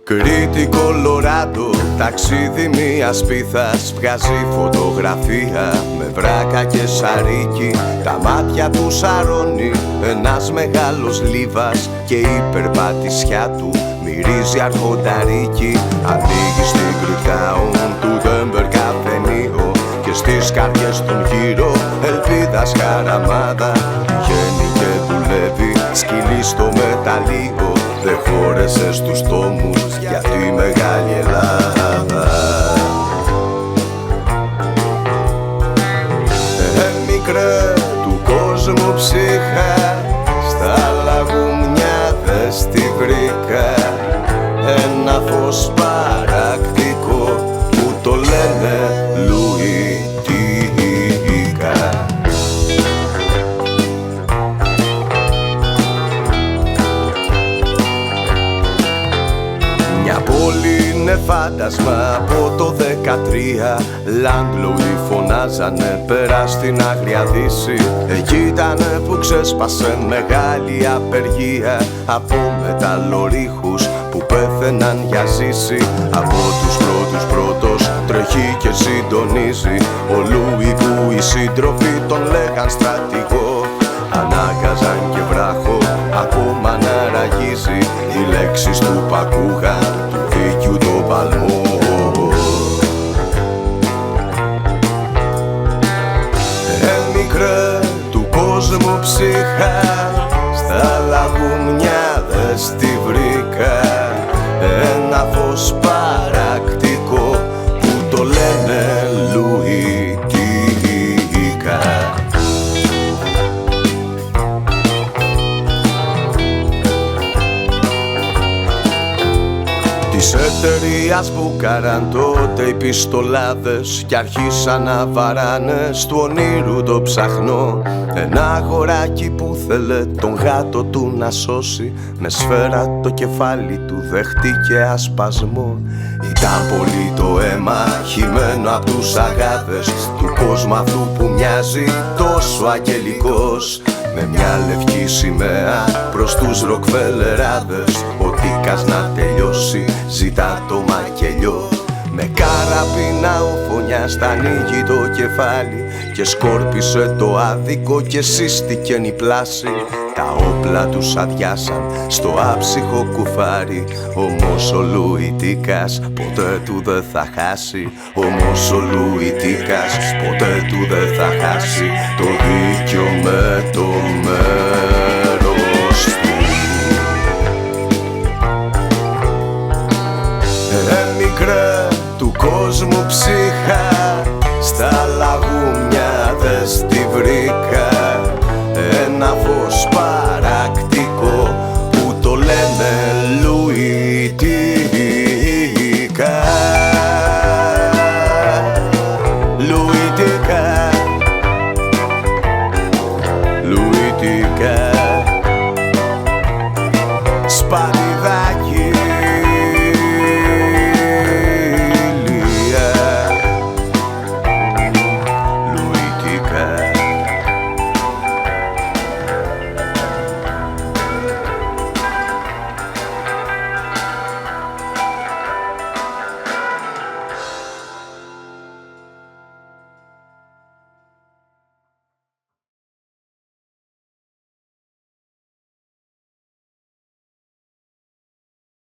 Κρήτη, Κολοράντο, ταξίδι μιας πίθας. Βγάζει φωτογραφία με βράκα και σαρίκι. Τα μάτια του σαρώνει ένας μεγάλος λίβας και η περπατησιά του μυρίζει αρχονταρίκι. Ανοίγει στην Greektown του Denver καφενείο και στις καρδιές των γύρω ελπίδας χαραμάδα. Πηγαίνει και δουλεύει σκυλί στο μεταλλείο. Δεν χώρεσε στους τόμους για τη μεγάλη Ελλάδα. Μικρέ του κόσμου ψύχα, στα λαγούμια δες τη βρήκα. Ένα φως παρακτικό που το λένε Λουιτίκα. Μια πόλη είναι φάντασμα από το 13. Landlord φωνάζανε πέρα στην Άγρια Δύση. Εκεί ήτανε που ξέσπασε μεγάλη απεργία από μεταλλορίχους που πέθαιναν για ζήση. Από τους πρώτους τρέχει και συντονίζει. Ο Λούι που οι σύντροφοι τον λέγαν στρατηγό. Ανάγκαζαν και βράχο ακόμα να ραγίζει. Οι λέξεις του πακούγαν του δίκιου τον παλμό. Μικρέ του κόσμου ψύχα, στα λαγούμια δες τη βρήκα. Ένα φως παρακτικό που το λένε Λουιτίκα. Της εταιρείας μπούκαραν τότε οι πιστολάδες κι αρχίσαν να βαράνε του ονείρου το ψαχνό. Ένα αγοράκι που θέλε τον γάτο του να σώσει, με σφαίρα το κεφάλι του δέχτηκε ασπασμό. Ήταν πολύ το αίμα χυμένο απ' τους αγάδες του κόσμου αυτού που μοιάζει τόσο αγγελικός. Με μια λευκή σημαία προς τους ροκφελεράδες. Ο Τίκας να τελειώσει ζητά το μακελιό. Με καραπίνα ο Φωνιάς τα ανοίγει το κεφάλι και σκόρπισε το άδικο και σύστηκεν η πλάση. Τα όπλα τους αδειάσαν στο άψυχο κουφάρι. Όμως ο Λουιτίκας ποτέ του δεν θα χάσει. Όμως ο Λουιτίκας ποτέ του δεν θα χάσει. Το δίκιο με το μέλλον.